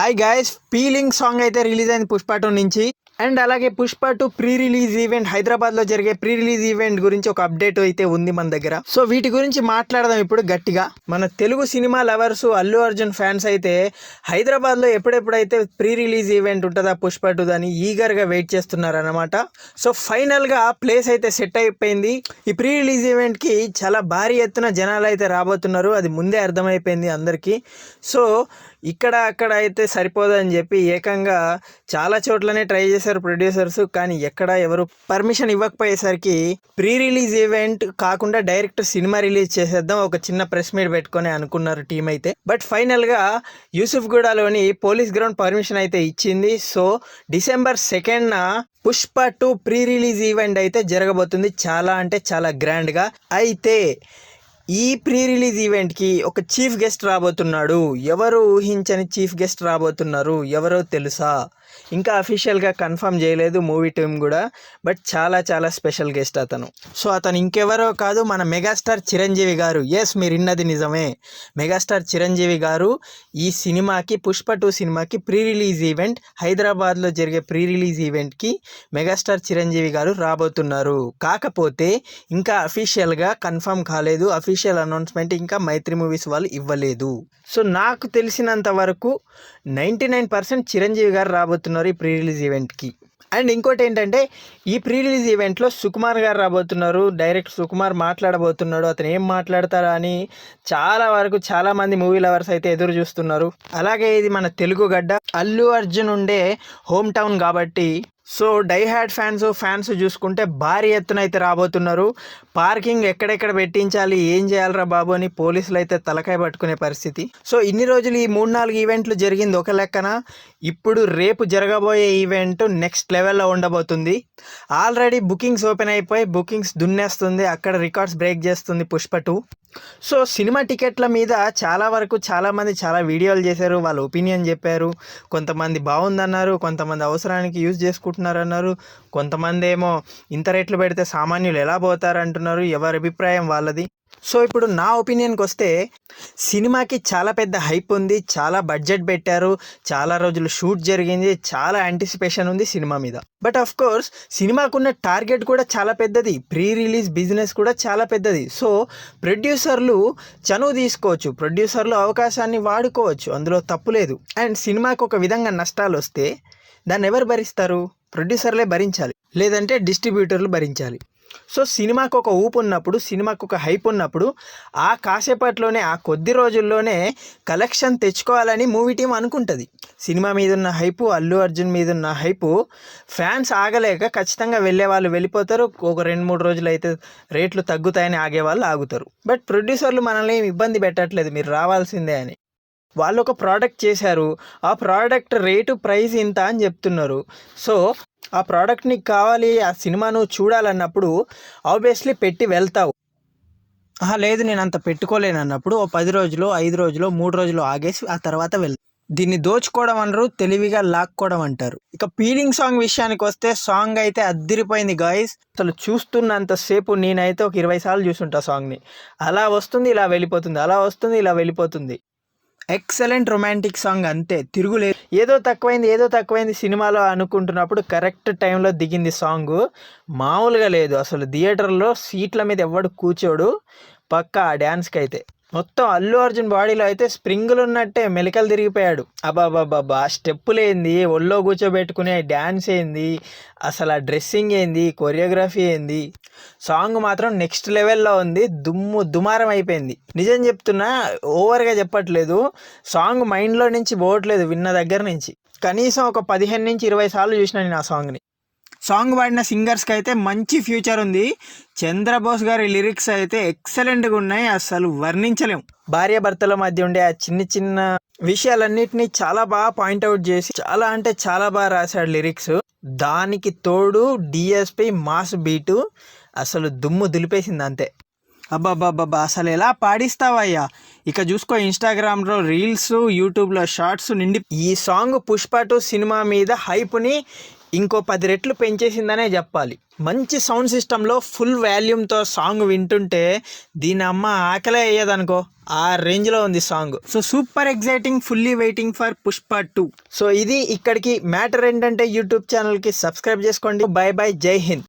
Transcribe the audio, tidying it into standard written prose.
Hi guys, feeling song అయితే release అయింది పుష్ప 2 నుంచి. అండ్ అలాగే పుష్ప 2 ప్రీ రిలీజ్ ఈవెంట్ హైదరాబాద్లో జరిగే ప్రీ రిలీజ్ ఈవెంట్ గురించి ఒక అప్డేట్ అయితే ఉంది మన దగ్గర. సో వీటి గురించి మాట్లాడదాం ఇప్పుడు గట్టిగా. మన Telugu cinema lovers, Allu Arjun fans అయితే హైదరాబాద్లో ఎప్పుడెప్పుడైతే ప్రీ రిలీజ్ ఈవెంట్ ఉంటుందా పుష్ప 2 అని ఈగర్గా వెయిట్ చేస్తున్నారు అనమాట. సో ఫైనల్గా ప్లేస్ అయితే సెట్ అయిపోయింది. ఈ ప్రీ రిలీజ్ ఈవెంట్కి చాలా భారీ ఎత్తున జనాలు అయితే రాబోతున్నారు, అది ముందే అర్థమైపోయింది అందరికీ. సో ఇక్కడ అక్కడ అయితే సరిపోదని చెప్పి ఏకంగా చాలా చోట్లనే ట్రై చేశారు ప్రొడ్యూసర్స్, కానీ ఎక్కడ ఎవరు పర్మిషన్ ఇవ్వకపోయేసరికి ప్రీ రిలీజ్ ఈవెంట్ కాకుండా డైరెక్ట్ సినిమా రిలీజ్ చేసేద్దాం, ఒక చిన్న ప్రెస్ మీట్ పెట్టుకొని అనుకున్నారు టీం అయితే. బట్ ఫైనల్గా యూసుఫ్గూడలోని పోలీస్ గ్రౌండ్ పర్మిషన్ అయితే ఇచ్చింది. సో December 2న పుష్ప 2 ప్రీ రిలీజ్ ఈవెంట్ అయితే జరగబోతుంది, చాలా అంటే చాలా గ్రాండ్గా. అయితే ఈ ప్రీ రిలీజ్ ఈవెంట్కి ఒక చీఫ్ గెస్ట్ రాబోతున్నాడు. ఎవరు ఊహించని చీఫ్ గెస్ట్ రాబోతున్నారు, ఎవరో తెలుసా? ఇంకా అఫీషియల్గా కన్ఫర్మ్ చేయలేదు మూవీ టీమ్ కూడా, బట్ చాలా చాలా స్పెషల్ గెస్ట్ అతను. సో అతను ఇంకెవరో కాదు, మన మెగాస్టార్ చిరంజీవి గారు. ఎస్, మీరు విన్నది నిజమే, మెగాస్టార్ చిరంజీవి గారు ఈ సినిమాకి పుష్ప 2 సినిమాకి ప్రీ రిలీజ్ ఈవెంట్, హైదరాబాద్లో జరిగే ప్రీ రిలీజ్ ఈవెంట్కి మెగాస్టార్ చిరంజీవి గారు రాబోతున్నారు. కాకపోతే ఇంకా అఫీషియల్గా కన్ఫర్మ్ కాలేదు, అఫీషియల్ అనౌన్స్మెంట్ ఇంకా మైత్రి మూవీస్ వాళ్ళు ఇవ్వలేదు. సో నాకు తెలిసినంత వరకు 99% చిరంజీవి గారు రాబోతున్నారు ఈ ప్రీ రిలీజ్ ఈవెంట్కి. అండ్ ఇంకోటి ఏంటంటే, ఈ ప్రీ రిలీజ్ ఈవెంట్లో సుకుమార్ గారు రాబోతున్నారు. డైరెక్ట్ సుకుమార్ మాట్లాడబోతున్నాడు. అతను ఏం మాట్లాడతారా అని చాలా వరకు చాలామంది మూవీ లవర్స్ అయితే ఎదురు చూస్తున్నారు. అలాగే ఇది మన తెలుగు గడ్డ, అల్లు అర్జున్ ఉండే హోమ్ టౌన్ కాబట్టి సో డై హ్యాడ్ ఫ్యాన్స్ చూసుకుంటే భారీ ఎత్తున అయితే రాబోతున్నారు. పార్కింగ్ ఎక్కడెక్కడ పెట్టించాలి, ఏం చేయాలరా బాబు అని పోలీసులు అయితే తలకాయ పట్టుకునే పరిస్థితి. సో ఇన్ని రోజులు ఈ 3-4 ఈవెంట్లు జరిగింది ఒక లెక్కన, ఇప్పుడు రేపు జరగబోయే ఈవెంట్ నెక్స్ట్ లెవెల్లో ఉండబోతుంది. ఆల్రెడీ బుకింగ్స్ ఓపెన్ అయిపోయి బుకింగ్స్ దున్నేస్తుంది, అక్కడ రికార్డ్స్ బ్రేక్ చేస్తుంది పుష్ప 2. సో సినిమా టికెట్ల మీద చాలా వరకు చాలామంది చాలా వీడియోలు చేశారు, వాళ్ళ ఒపీనియన్ చెప్పారు. కొంతమంది బాగుందన్నారు, కొంతమంది అవసరానికి యూజ్ చేసుకుంటున్నారు అన్నారు, కొంతమంది ఏమో ఇంత రేట్లు పెడితే సామాన్యులు ఎలా పోతారు అంటున్నారు. ఎవరి అభిప్రాయం వాళ్ళది. సో ఇప్పుడు నా ఒపీనియన్కి వస్తే, సినిమాకి చాలా పెద్ద హైప్ ఉంది, చాలా బడ్జెట్ పెట్టారు, చాలా రోజులు షూట్ జరిగింది, చాలా యాంటిసిపేషన్ ఉంది సినిమా మీద. బట్ ఆఫ్ కోర్స్ సినిమాకున్న టార్గెట్ కూడా చాలా పెద్దది, ప్రీ రిలీజ్ బిజినెస్ కూడా చాలా పెద్దది. సో ప్రొడ్యూసర్లు చనువు తీసుకోవచ్చు, ప్రొడ్యూసర్లు అవకాశాన్ని వాడుకోవచ్చు, అందులో తప్పు లేదు. అండ్ సినిమాకు ఒక విధంగా నష్టాలు వస్తే దాన్ని ఎవరు భరిస్తారు? ప్రొడ్యూసర్లే భరించాలి, లేదంటే డిస్ట్రిబ్యూటర్లు భరించాలి. సో సినిమాకు ఒక ఊపు ఉన్నప్పుడు, సినిమాకు ఒక హైప్ ఉన్నప్పుడు ఆ కాసేపట్లోనే, ఆ కొద్ది రోజుల్లోనే కలెక్షన్ తెచ్చుకోవాలని మూవీ టీం అనుకుంటుంది. సినిమా మీద ఉన్న హైపు, అల్లు అర్జున్ మీద ఉన్న హైపు ఫ్యాన్స్ ఆగలేక ఖచ్చితంగా వెళ్ళే వాళ్ళు వెళ్ళిపోతారు. ఒక 2-3 రోజులు అయితే రేట్లు తగ్గుతాయని ఆగేవాళ్ళు ఆగుతారు. బట్ ప్రొడ్యూసర్లు మనల్ని ఇబ్బంది పెట్టట్లేదు, మీరు రావాల్సిందే అని. వాళ్ళు ఒక ప్రోడక్ట్ చేశారు, ఆ ప్రోడక్ట్ రేటు ప్రైస్ ఇంత అని చెప్తున్నారు. సో ఆ ప్రోడక్ట్ నీకు కావాలి, ఆ సినిమా నువ్వు చూడాలన్నప్పుడు ఆబ్వియస్లీ పెట్టి వెళ్తావు. లేదు నేను అంత పెట్టుకోలేను అన్నప్పుడు ఓ 10 రోజులు, 5 రోజులు, 3 రోజులు ఆగేసి ఆ తర్వాత వెళ్తావు. దీన్ని దోచుకోవడం అనరు, తెలివిగా లాక్కోవడం అంటారు. ఇక ఫీలింగ్ సాంగ్ విషయానికి వస్తే, సాంగ్ అయితే అద్దిరిపోయింది గాయస్. అసలు చూస్తున్నంతసేపు నేనైతే ఒక 20 సార్లు చూసుంటా సాంగ్ని. అలా వస్తుంది, ఇలా వెళ్ళిపోతుంది, అలా వస్తుంది, ఇలా వెళ్ళిపోతుంది. ఎక్సలెంట్ రొమాంటిక్ సాంగ్, అంతే, తిరుగులేదు. ఏదో తక్కువైంది సినిమాలో అనుకుంటున్నప్పుడు కరెక్ట్ టైంలో దిగింది సాంగ్, మామూలుగా లేదు. అసలు థియేటర్లో సీట్ల మీద ఎవడు కూర్చోడు పక్కా ఆ డ్యాన్స్కి అయితే. మొత్తం అల్లు అర్జున్ బాడీలో అయితే స్ప్రింగులు ఉన్నట్టే మెలికలు తిరిగిపోయాడు. అబ్బాబ్బాబ్బా, ఆ స్టెప్పులు ఏంది, ఒళ్ళో కూర్చోబెట్టుకునే డ్యాన్స్ ఏంది, అసలు ఆ డ్రెస్సింగ్ ఏంది, కొరియోగ్రఫీ ఏంది. సాంగ్ మాత్రం నెక్స్ట్ లెవెల్లో ఉంది, దుమారం అయిపోయింది. నిజం చెప్తున్నా, ఓవర్గా చెప్పట్లేదు, సాంగ్ మైండ్లో నుంచి పోవట్లేదు విన్న దగ్గర నుంచి. కనీసం ఒక 15-20 సార్లు చూసిన నేను ఆ సాంగ్ని. సాంగ్ పాడిన సింగర్స్కి అయితే మంచి ఫ్యూచర్ ఉంది. చంద్రబోస్ గారి లిరిక్స్ అయితే ఎక్సలెంట్గా ఉన్నాయి, అసలు వర్ణించలేము. భార్యాభర్తల మధ్య ఉండే ఆ చిన్న చిన్న విషయాలన్నిటినీ చాలా బాగా పాయింట్అవుట్ చేసి చాలా అంటే చాలా బాగా రాశాడు లిరిక్స్. దానికి తోడు డిఎస్పి మాస్ బీటు అసలు దుమ్ము దులిపేసింది అంతే. అబ్బాబ్బాబ్బా, అసలు ఎలా పాడిస్తావయ్యా. ఇక చూసుకో, ఇన్స్టాగ్రామ్లో రీల్స్, యూట్యూబ్లో షార్ట్స్ నిండి ఈ సాంగ్ పుష్ప 2 సినిమా మీద హైప్ని ఇంకో 10 రెట్లు పెంచేసిందనే చెప్పాలి. మంచి సౌండ్ సిస్టంలో ఫుల్ వాల్యూమ్తో సాంగ్ వింటుంటే దీని అమ్మ ఆకలే అయ్యేదనుకో, ఆ రేంజ్లో ఉంది song. So super exciting, fully waiting for Pushpa 2. So ఇది ఇక్కడికి మ్యాటర్. ఏంటంటే యూట్యూబ్ ఛానల్కి సబ్స్క్రైబ్ చేసుకోండి. బై బై, జై హింద్.